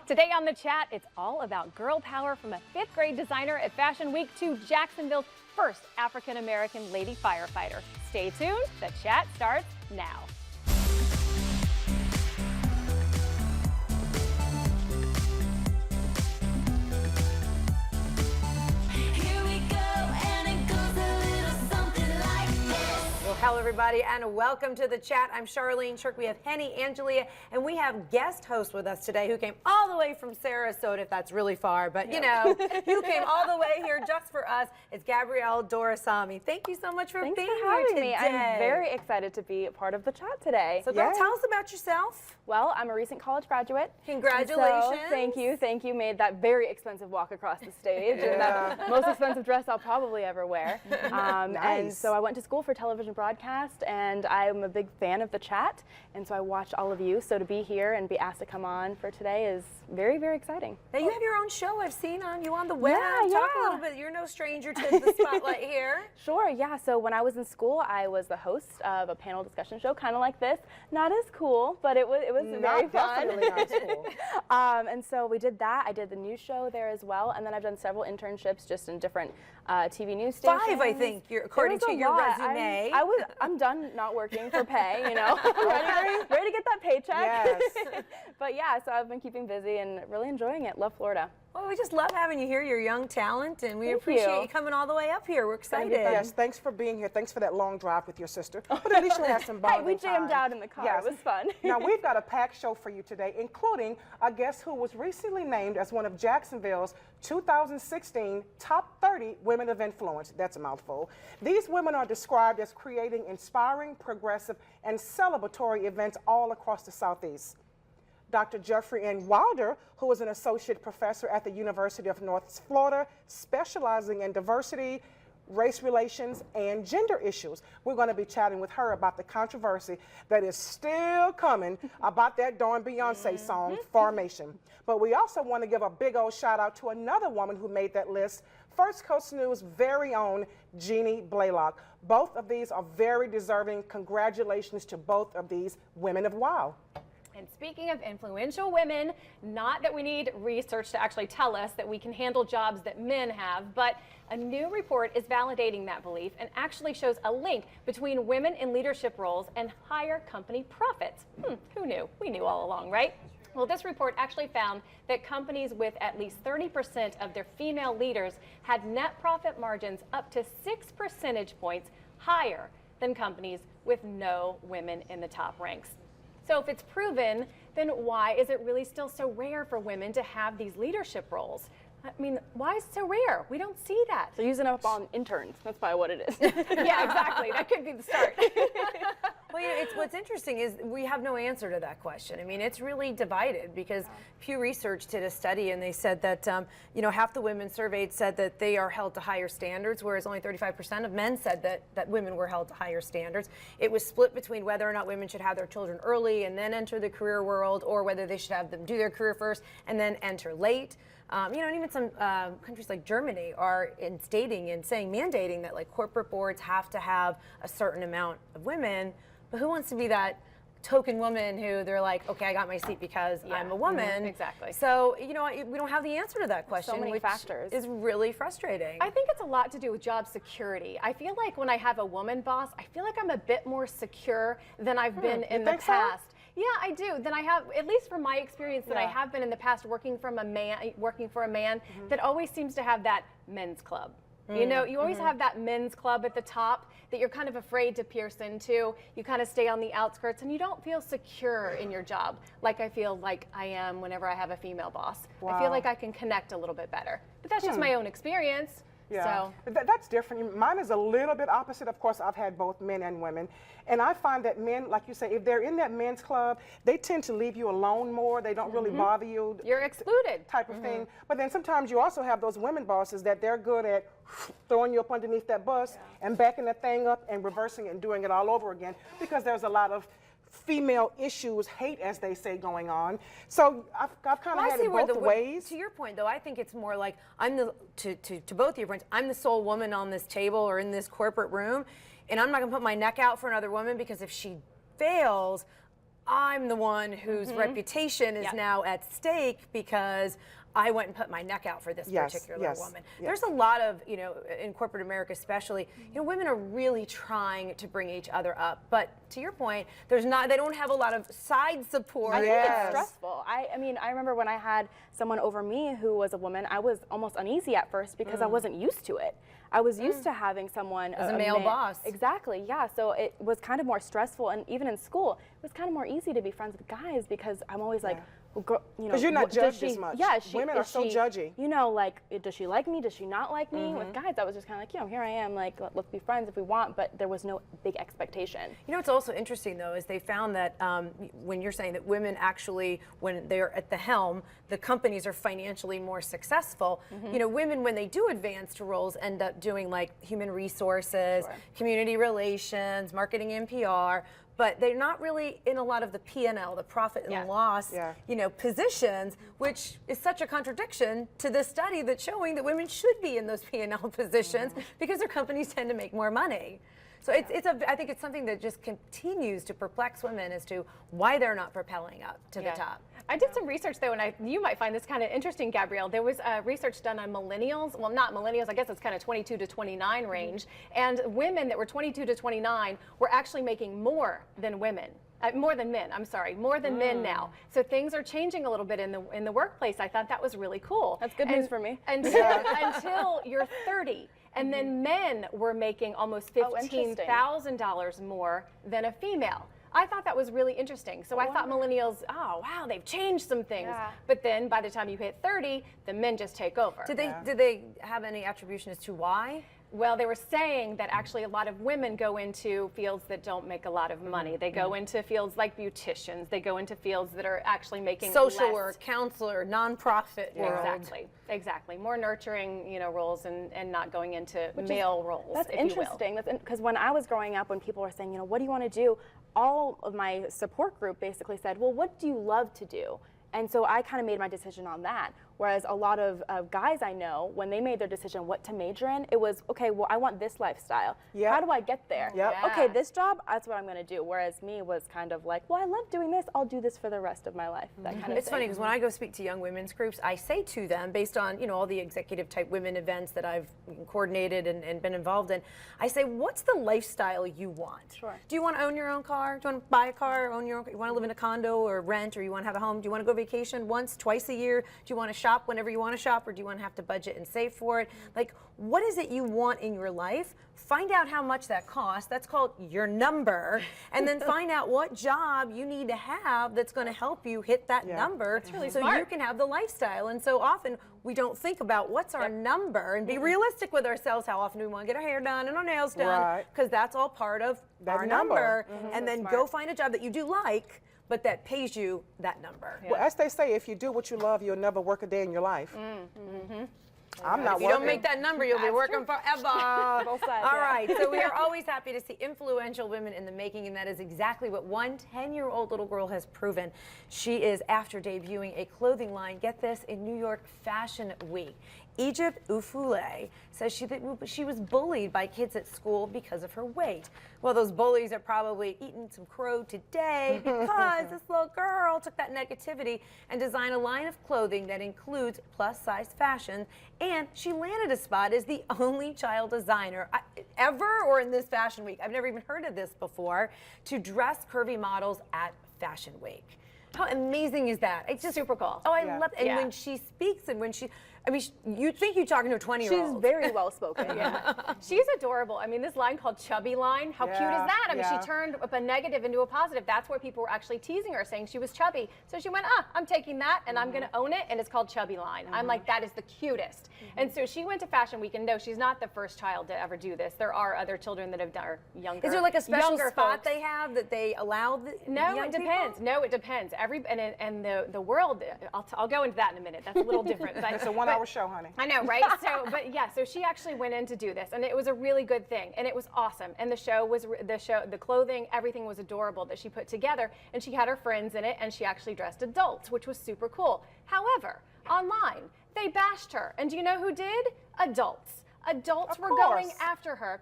Today on The Chat, it's all about girl power, from a 5th grade designer at Fashion Week to Jacksonville's first African-American lady firefighter. Stay tuned, The Chat starts now. Hello, everybody, and welcome to The Chat. I'm Charlene Shirk. We have Henny, Angelia, and we have guest host with us today who came all the way from Sarasota, if that's really far, but you know, you came all the way here just for us. It's Gabrielle Doraisamy. Thank you so much for being here today. I'm very excited to be a part of The Chat today. So girl, tell us about yourself. Well, I'm a recent college graduate. Congratulations. So, thank you. Made that very expensive walk across the stage. And that most expensive dress I'll probably ever wear. Nice. And so I went to school for television broadcast, and I'm a big fan of The Chat, and so I watched all of you. So to be here and be asked to come on for today is very, very exciting. Now you have your own show. I've seen you on the web. Yeah, Talk a little bit. You're no stranger to the spotlight here. Sure, yeah. So when I was in school, I was the host of a panel discussion show, kind of like this. Not as cool, but it was very fun. Definitely not cool. And so we did that. I did the news show there as well, and then I've done several internships just in different TV news stations. 5, I think, according to your resume. I'm done not working for pay, you know, ready to get that paycheck. Yes. But yeah, so I've been keeping busy and really enjoying it. Love Florida. Well, we just love having you here. You're a young talent, and we appreciate you coming all the way up here. We're excited. Yes, thanks for being here. Thanks for that long drive with your sister. But at least you had some bonding Hey, we jammed time. out in the car. Yes. It was fun. Now, we've got a packed show for you today, including a guest who was recently named as one of Jacksonville's 2016 Top 30 Women of Influence. That's a mouthful. These women are described as creating inspiring, progressive, and celebratory events all across the Southeast. Dr. Jeffrey N. Wilder, who is an associate professor at the University of North Florida, specializing in diversity, race relations, and gender issues. We're going to be chatting with her about the controversy that is still coming about that darn Beyonce song, Formation. But we also want to give a big old shout out to another woman who made that list, First Coast News' very own Jeannie Blaylock. Both of these are very deserving. Congratulations to both of these women of WOW. And speaking of influential women, not that we need research to actually tell us that we can handle jobs that men have, but a new report is validating that belief and actually shows a link between women in leadership roles and higher company profits. Who knew? We knew all along, right? Well, this report actually found that companies with at least 30% of their female leaders had net profit margins up to 6 percentage points higher than companies with no women in the top ranks. So if it's proven, then why is it really still so rare for women to have these leadership roles? I mean, why is it so rare? We don't see that. They're using it up on interns. That's probably what it is. Yeah, exactly. That could be the start. Well, you know, what's interesting is we have no answer to that question. I mean, it's really divided because Pew Research did a study and they said that, you know, half the women surveyed said that they are held to higher standards, whereas only 35% of men said that women were held to higher standards. It was split between whether or not women should have their children early and then enter the career world, or whether they should have them do their career first and then enter late. You know, and even some countries like Germany are mandating that like corporate boards have to have a certain amount of women. But who wants to be that token woman who they're like, okay, I got my seat because I'm a woman. Exactly. So, you know, we don't have the answer to that question. So many which factors. is really frustrating. I think it's a lot to do with job security. I feel like when I have a woman boss, I feel like I'm a bit more secure than I've been in the past. So? Yeah, I do. Then I have, at least from my experience, that I have been in the past working for a man that always seems to have that men's club. You know, you always have that men's club at the top that you're kind of afraid to pierce into. You kind of stay on the outskirts and you don't feel secure in your job like I feel like I am whenever I have a female boss. Wow. I feel like I can connect a little bit better. But that's just my own experience. Yeah, so. That's different. Mine is a little bit opposite. Of course, I've had both men and women. And I find that men, like you say, if they're in that men's club, they tend to leave you alone more. They don't really bother you. You're excluded. Type of thing. But then sometimes you also have those women bosses that they're good at throwing you up underneath that bus and backing that thing up and reversing it and doing it all over again, because there's a lot of female issues, hate, as they say, going on. So I've kind of had it both ways. To your point, though, I think it's more like to both of your points, I'm the sole woman on this table or in this corporate room, and I'm not going to put my neck out for another woman, because if she fails, I'm the one whose reputation is now at stake because I went and put my neck out for this particular woman. There's a lot of, in corporate America especially, women are really trying to bring each other up. But to your point, they don't have a lot of side support. I think it's stressful. I mean, I remember when I had someone over me who was a woman, I was almost uneasy at first because I wasn't used to it. I was used to having someone as a male boss. Exactly, yeah. So it was kind of more stressful, and even in school, it was kind of more easy to be friends with guys because I'm always like, well, girl, because you're not judged as much. Yeah, women are so judgy. Like, does she like me? Does she not like me? With guys, I was just kind of like, here I am. Like, let's be friends if we want. But there was no big expectation. What's also interesting though is they found that when you're saying that women actually, when they're at the helm, the companies are financially more successful. Women, when they do advance to roles, end up doing like human resources, community relations, marketing and PR. But they're not really in a lot of the P&L, the profit and loss, positions, which is such a contradiction to this study that's showing that women should be in those P&L positions because their companies tend to make more money. So I think it's something that just continues to perplex women as to why they're not propelling up to the top. I did some research though, and you might find this kind of interesting, Gabrielle. There was research done on millennials. Well, not millennials. I guess it's kind of 22 to 29 range. And women that were 22 to 29 were actually making more than women. More than men, I'm sorry, more than men now. So things are changing a little bit in the workplace. I thought that was really cool. That's good news for me. Until you're 30. And then men were making almost $15,000 more than a female. I thought that was really interesting. So I thought millennials, oh wow, they've changed some things. But then by the time you hit 30, the men just take over. Did they have any attribution as to why? Well, they were saying that actually a lot of women go into fields that don't make a lot of money. They go into fields like beauticians. They go into fields that are actually making social less. work, counselor, nonprofit world. Exactly. More nurturing, roles and not going into male roles. That's interesting. Because when I was growing up, when people were saying, what do you want to do? All of my support group basically said, well, what do you love to do? And so I kind of made my decision on that. Whereas a lot of guys I know, when they made their decision what to major in, it was, okay, well, I want this lifestyle. How do I get there? Okay, this job, that's what I'm going to do. Whereas me was kind of like, well, I love doing this. I'll do this for the rest of my life. That kind of It's funny because when I go speak to young women's groups, I say to them, based on all the executive type women events that I've coordinated and been involved in, I say, what's the lifestyle you want? Do you want to own your own car? Do you want to buy a car? Own your own? You want to live in a condo or rent, or you want to have a home? Do you want to go vacation once, twice a year? Do you want to shop whenever you want to shop, or do you want to have to budget and save for it? Like, what is it you want in your life? Find out how much that costs. That's called your number. And then find out what job you need to have that's going to help you hit that number so you can have the lifestyle. And so often we don't think about what's our number and be realistic with ourselves. How often do we want to get our hair done and our nails done? Because that's all part of our number. And then go find a job that you do like, but that pays you that number. Well, as they say, if you do what you love, you'll never work a day in your life. I'm not working. If you don't make that number, you'll be working forever. Both sides, All right, so we are always happy to see influential women in the making, and that is exactly what one 10-year-old little girl has proven. She is after debuting a clothing line, get this, in New York Fashion Week. Egypt Ufule says she was bullied by kids at school because of her weight. Well, those bullies are probably eating some crow today because this little girl took that negativity and designed a line of clothing that includes plus-size fashion, and she landed a spot as the only child designer ever, or in this Fashion Week, I've never even heard of this before, to dress curvy models at Fashion Week. How amazing is that? It's just super cool. Oh, I love it. And when she speaks and when she, I mean, you'd think you're talking to a 20-year-old. She's very well spoken. She's adorable. I mean, this line called Chubby Line, how cute is that? I mean, she turned up a negative into a positive. That's where people were actually teasing her, saying she was chubby. So she went, I'm taking that and I'm going to own it, and it's called Chubby Line. I'm like, that is the cutest. And so she went to Fashion Week, and no, she's not the first child to ever do this. There are other children that have done, or younger. Is there like a special spot folks. they have that they allow the No, it depends. People? No, it depends. And the world, I'll go into that in a minute. That's a little different. But, it's a one-hour show, honey. I know, right? So she actually went in to do this, and it was a really good thing, and it was awesome. And the clothing, everything was adorable that she put together, and she had her friends in it, and she actually dressed adults, which was super cool. However, online, they bashed her, and do you know who did? Adults. Adults were going after her.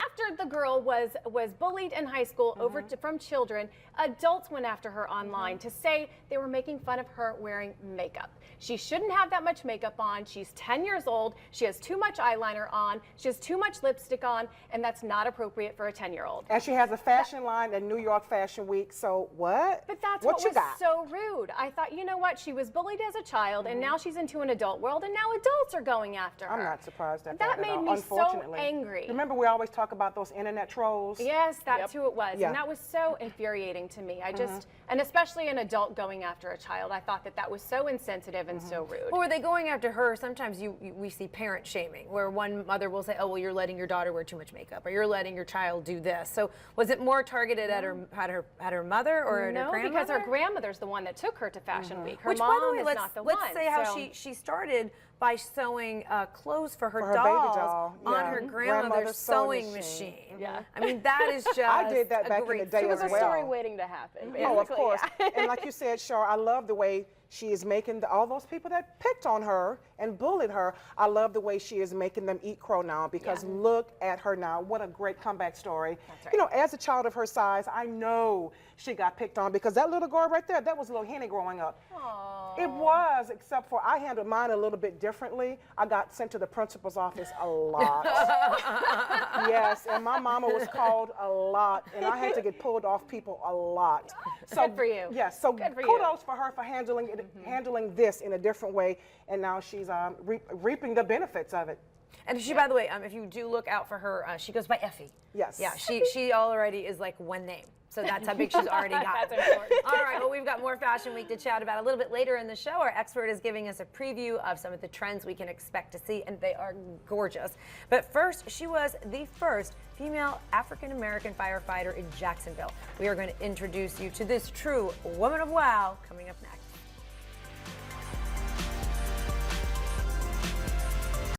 after the girl was bullied in high school from children, adults went after her online to say they were making fun of her wearing makeup. She shouldn't have that much makeup on. She's 10 years old. She has too much eyeliner on. She has too much lipstick on, and that's not appropriate for a 10-year-old. And she has a fashion line at New York Fashion Week. So what? But that's what what you was got? so rude. I thought, you know what? She was bullied as a child, and now she's into an adult world, and now adults are going after her. I'm not surprised at That at made all, me so unfortunately. angry. Remember, we always talk about those internet trolls? Yes, that's who it was. Yeah. And that was so infuriating to me. I just, and especially an adult going after a child, I thought that was so insensitive and so rude. Or were they going after her? Sometimes we see parent shaming, where one mother will say, "Oh, well, you're letting your daughter wear too much makeup, or you're letting your child do this." So was it more targeted at her mother or at her grandmother? No, because her grandmother's the one that took her to Fashion Week. Her Which, mom by the way, is not the one. let's say how so- she started by sewing clothes for her her dolls baby doll, on yeah. her Grandmother's grandmother's sewing sewing machine. machine. Yeah. I mean, that is just I did that a back in great the day It as was a well. story waiting to happen. Oh, of basically, course. yeah. And like you said, Shar, I love the way she is making all those people that picked on her and bullied her. I love the way she is making them eat crow now, because look at her now. What a great comeback story. right. You know, as a child of her size, I know she got picked on, because that little girl right there, that was little Henny growing up. It was, except for I handled mine a little bit differently. I got sent to the principal's office a lot. Yes, and my mama was called a lot, and I had to get pulled off people a lot. So, Good for you. Yes, so Good for you. kudos for her for handling it, handling this in a different way, and now she's reaping the benefits of it. And she, by the way, if you do look out for her, she goes by Effie. Yes. Yeah, she already is like one name. So that's how big she's already got. That's important. All right, well, we've got more Fashion Week to chat about a little bit later in the show. Our expert is giving us a preview of some of the trends we can expect to see, and they are gorgeous. But first, she was the first female African-American firefighter in Jacksonville. We are going to introduce you to this true woman of wow coming up next.